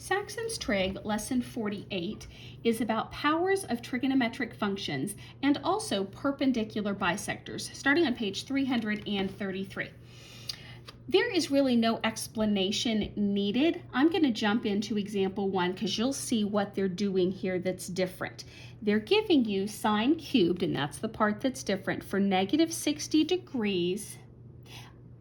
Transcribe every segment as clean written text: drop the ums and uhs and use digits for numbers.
Saxon's Trig, lesson 48, is about powers of trigonometric functions and also perpendicular bisectors, starting on page 333. There is really no explanation needed. I'm going to jump into example 1 because you'll see what they're doing here that's different. They're giving you sine cubed, and that's the part that's different, for negative 60 degrees.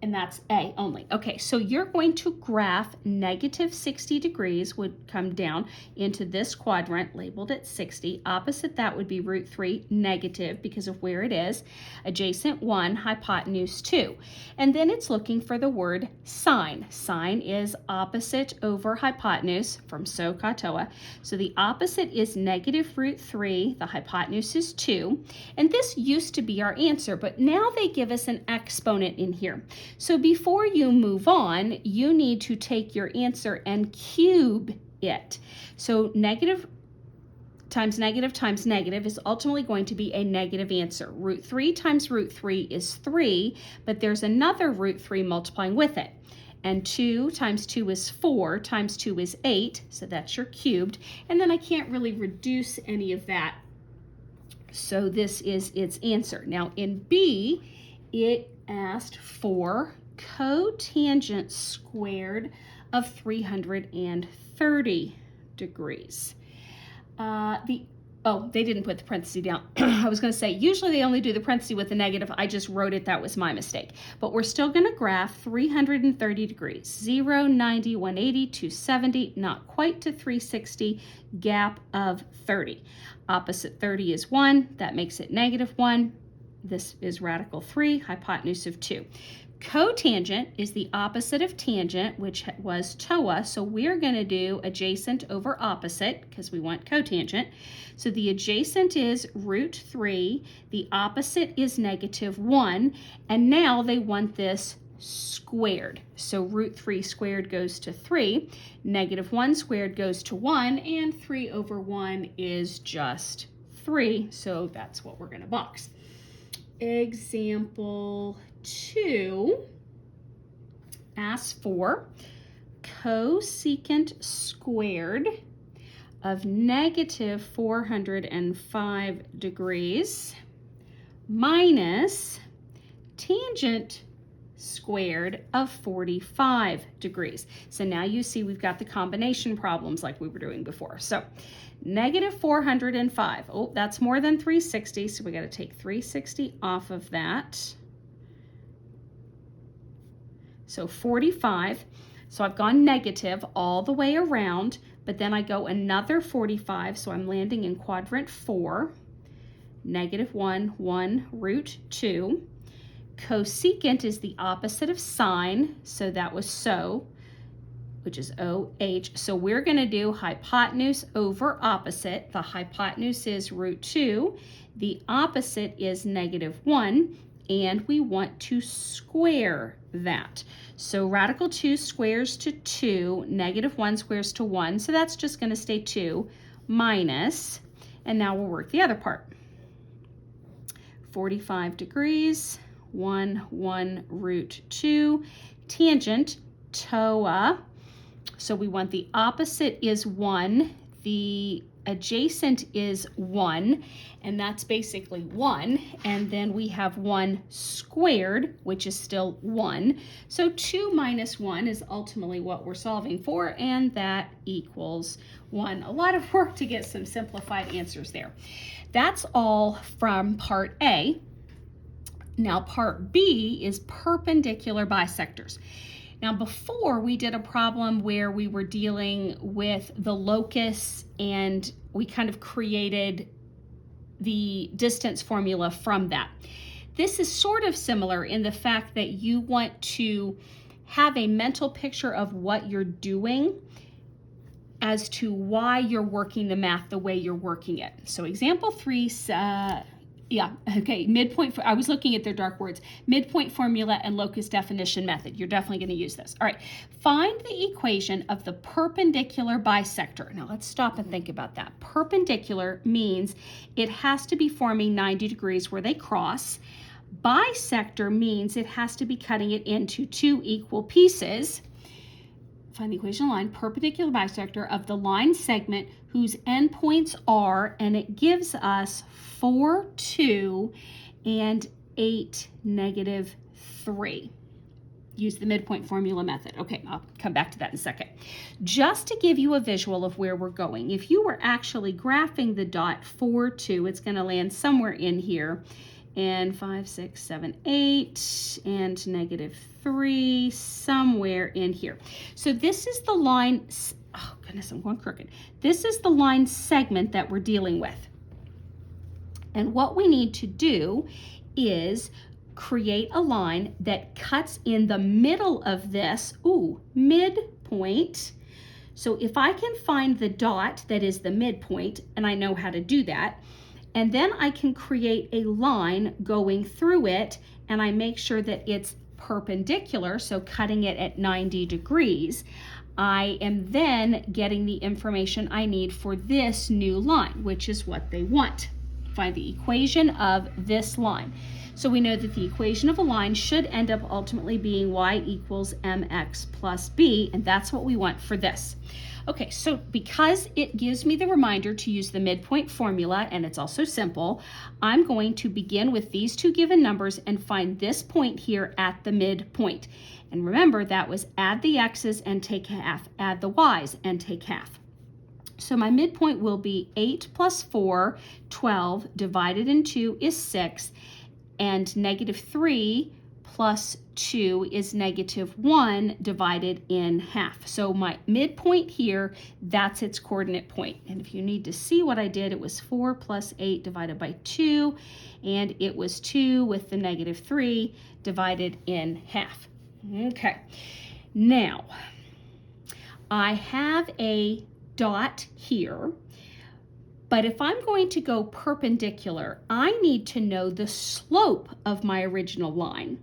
And that's A only. Okay, so you're going to graph negative 60 degrees would come down into this quadrant labeled at 60. Opposite that would be root 3 negative because of where it is. Adjacent 1, hypotenuse 2. And then it's looking for the word sine. Sine is opposite over hypotenuse from SOHCAHTOA. So the opposite is negative root 3. The hypotenuse is 2. And this used to be our answer, but now they give us an exponent in here. So before you move on, you need to take your answer and cube it. So negative times negative is ultimately going to be a negative answer. Root 3 times root 3 is 3, but there's another root 3 multiplying with it. And 2 times 2 is 4, times 2 is 8, so that's your cubed. And then I can't really reduce any of that. So this is its answer. Now in B, it asked for cotangent squared of 330 degrees. They didn't put the parenthesis down. I was going to say, usually they only do the parenthesis with the negative. I just wrote it. That was my mistake. But we're still going to graph 330 degrees. 0, 90, 180, 270, not quite to 360, gap of 30. Opposite 30 is 1. That makes it negative 1. This is radical 3, hypotenuse of 2. Cotangent is the opposite of tangent, which was TOA, so we're going to do adjacent over opposite because we want cotangent. So the adjacent is root 3, the opposite is negative 1, and now they want this squared. So root 3 squared goes to 3, negative 1 squared goes to 1, and 3 over 1 is just 3, so that's what we're going to box. Example 2 asks for cosecant squared of negative 405 degrees minus tangent squared of 45 degrees. So now you see we've got the combination problems like we were doing before. So negative 405, oh, that's more than 360, so we got to take 360 off of that. So 45, so I've gone negative all the way around, but then I go another 45, so I'm landing in quadrant 4, negative 1, 1, root 2. Cosecant is the opposite of sine, so that was so, which is OH. So we're going to do hypotenuse over opposite. The hypotenuse is root 2. The opposite is negative 1, and we want to square that. So radical 2 squares to 2, negative 1 squares to 1, so that's just going to stay 2 minus, and now we'll work the other part. 45 degrees, 1, 1, root 2, tangent, TOA. So we want the opposite is 1, the adjacent is 1, and that's basically 1, and then we have 1 squared, which is still 1. So 2 minus 1 is ultimately what we're solving for, and that equals 1. A lot of work to get some simplified answers there. That's all from part A. Now part B is perpendicular bisectors. Now before we did a problem where we were dealing with the locus and we kind of created the distance formula from that. This is sort of similar in the fact that you want to have a mental picture of what you're doing as to why you're working the math the way you're working it. So example 3, midpoint, I was looking at their dark words, midpoint formula and locus definition method. You're definitely going to use this. All right, find the equation of the perpendicular bisector. Now let's stop and think about that. Perpendicular means it has to be forming 90 degrees where they cross. Bisector means it has to be cutting it into 2 equal pieces. find the equation of line, perpendicular bisector of the line segment whose endpoints are, and it gives us 4, 2, and 8, negative 3. Use the midpoint formula method. Okay, I'll come back to that in a second. Just to give you a visual of where we're going, if you were actually graphing the dot 4, 2, it's going to land somewhere in here, and 5, 6, 7, 8, and negative 3, somewhere in here. So this is the line, oh goodness, I'm going crooked. This is the line segment that we're dealing with. And what we need to do is create a line that cuts in the middle of this, midpoint. So if I can find the dot that is the midpoint, and I know how to do that, and then I can create a line going through it, and I make sure that it's perpendicular, so cutting it at 90 degrees, I am then getting the information I need for this new line, which is what they want. Find the equation of this line. So we know that the equation of a line should end up ultimately being y equals mx plus b, and that's what we want for this. Okay, so because it gives me the reminder to use the midpoint formula, and it's also simple, I'm going to begin with these two given numbers and find this point here at the midpoint. And remember, that was add the x's and take half, add the y's and take half. So my midpoint will be 8 plus 4, 12, divided in 2 is 6, and negative 3 plus 2 is negative 1 divided in half. So my midpoint here, that's its coordinate point. And if you need to see what I did, it was 4 plus 8 divided by 2, and it was 2 with the negative 3 divided in half. Okay, now I have a dot here, but if I'm going to go perpendicular, I need to know the slope of my original line.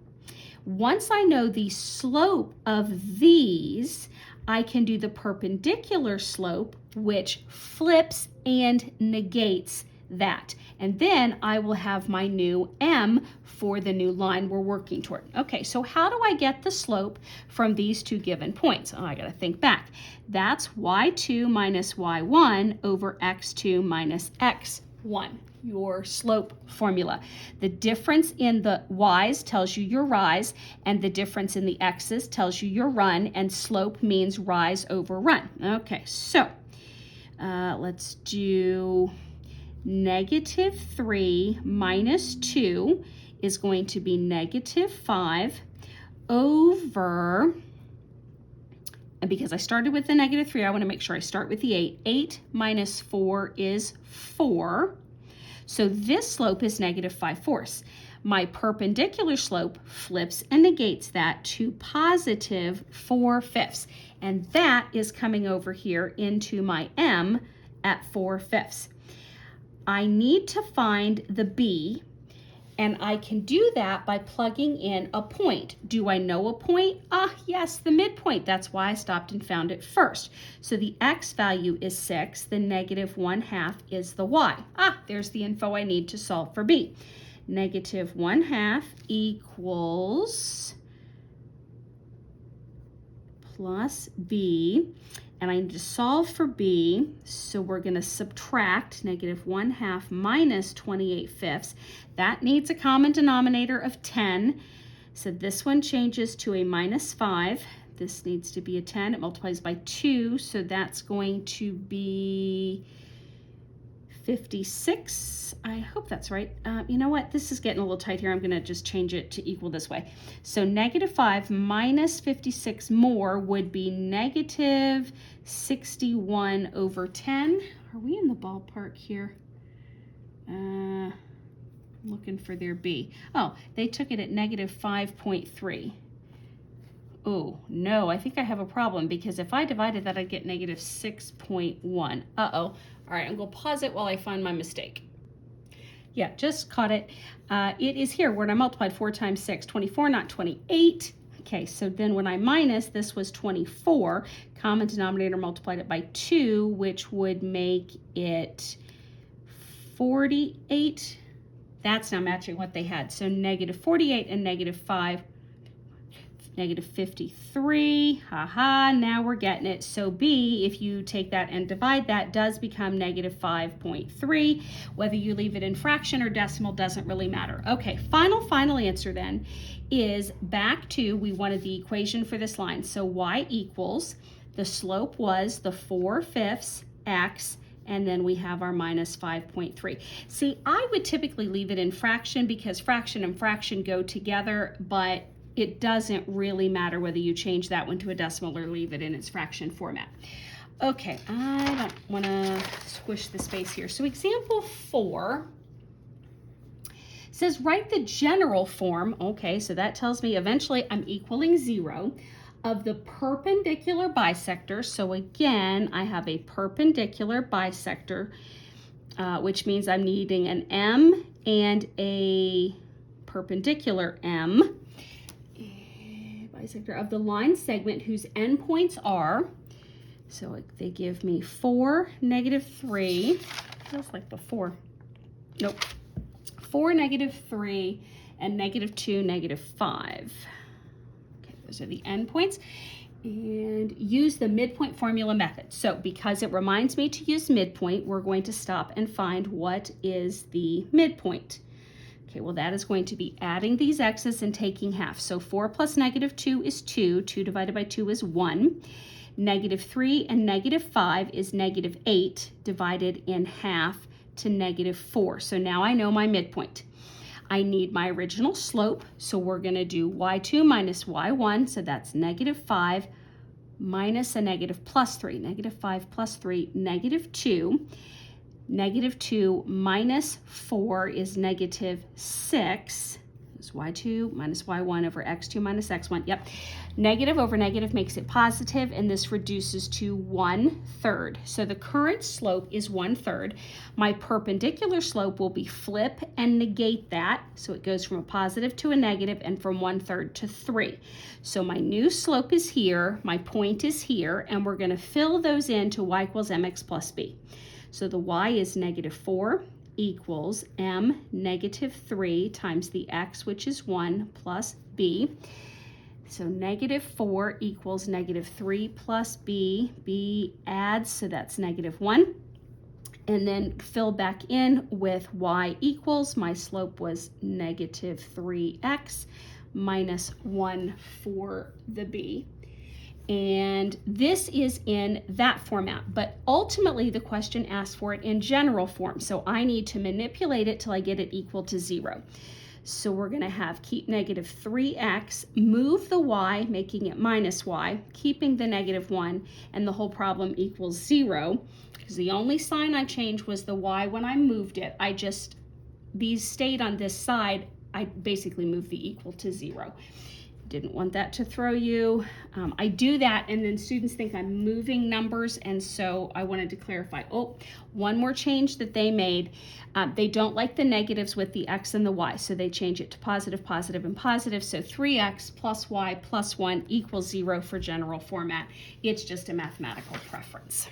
Once I know the slope of these, I can do the perpendicular slope, which flips and negates that. And then I will have my new m for the new line we're working toward. Okay, so how do I get the slope from these two given points? Oh, I gotta think back. That's y2 minus y1 over x2 minus x1, your slope formula. The difference in the y's tells you your rise, and the difference in the x's tells you your run, and slope means rise over run. Okay, so let's do negative 3 minus 2 is going to be negative 5 over, and because I started with the negative 3, I want to make sure I start with the 8. 8 minus 4 is 4. So this slope is negative 5/4. My perpendicular slope flips and negates that to positive 4/5. And that is coming over here into my m at 4/5. I need to find the b, and I can do that by plugging in a point. Do I know a point? Yes, the midpoint. That's why I stopped and found it first. So the x value is 6, the negative 1/2 is the y. There's the info I need to solve for b. Negative 1/2 equals plus b. And I need to solve for b, so we're going to subtract negative 1/2 minus 28/5. That needs a common denominator of 10. So this one changes to a minus 5. This needs to be a 10. It multiplies by 2, so that's going to be 56. I hope that's right. You know what? This is getting a little tight here. I'm going to just change it to equal this way. So negative 5 minus 56 more would be negative 61 over 10. Are we in the ballpark here? Looking for their b. Oh, they took it at negative 5.3. Oh, no, I think I have a problem, because if I divided that, I'd get negative 6.1. Uh-oh. All right, I'm going to pause it while I find my mistake. Yeah, just caught it. It is here when I multiplied 4 times 6, 24, not 28. Okay, so then when I minus, this was 24. Common denominator multiplied it by 2, which would make it 48. That's now matching what they had. So negative 48 and negative negative 53, haha, now we're getting it. So B, if you take that and divide that, does become negative 5.3. Whether you leave it in fraction or decimal doesn't really matter. Okay, final answer then is back to, we wanted the equation for this line. So y equals, the slope was the 4/5 x, and then we have our minus 5.3. See, I would typically leave it in fraction because fraction and fraction go together, but it doesn't really matter whether you change that one to a decimal or leave it in its fraction format. Okay, I don't want to squish the space here. So example 4 says write the general form. Okay, so that tells me eventually I'm equaling 0 of the perpendicular bisector. So again, I have a perpendicular bisector, which means I'm needing an M and a perpendicular M. Bisector of the line segment whose endpoints are, so they give me 4, negative 3, feels like before, nope, 4, negative 3, and negative 2, negative 5. Okay, those are the endpoints. And use the midpoint formula method. So because it reminds me to use midpoint, we're going to stop and find what is the midpoint. Okay, well that is going to be adding these x's and taking half. So 4 plus negative 2 is 2. 2 divided by 2 is 1. Negative 3 and negative 5 is negative 8 divided in half to negative 4. So now I know my midpoint. I need my original slope, so we're going to do y2 minus y1, so that's negative 5 minus a negative plus 3. Negative 5 plus 3, negative 2. Negative 2 minus 4 is negative 6. It's y2 minus y1 over x2 minus x1. Yep. Negative over negative makes it positive, and this reduces to 1/3. So the current slope is 1/3. My perpendicular slope will be flip and negate that. So it goes from a positive to a negative and from 1/3 to 3. So my new slope is here, my point is here, and we're going to fill those in to y equals mx plus b. So the y is negative 4 equals m negative 3 times the x, which is 1, plus b. So negative 4 equals negative 3 plus b. b adds, so that's negative 1. And then fill back in with y equals, my slope was negative 3x minus 1 for the b. And this is in that format, but ultimately the question asks for it in general form. So I need to manipulate it till I get it equal to 0. So we're going to have keep negative 3x, move the y, making it minus y, keeping the negative 1, and the whole problem equals 0. Because the only sign I changed was the y when I moved it. These stayed on this side. I basically moved the equal to 0. Didn't want that to throw you. I do that and then students think I'm moving numbers, and so I wanted to clarify. Oh, one more change that they made. They don't like the negatives with the x and the y, so they change it to positive, positive, and positive. So 3x plus y plus 1 equals 0 for general format. It's just a mathematical preference.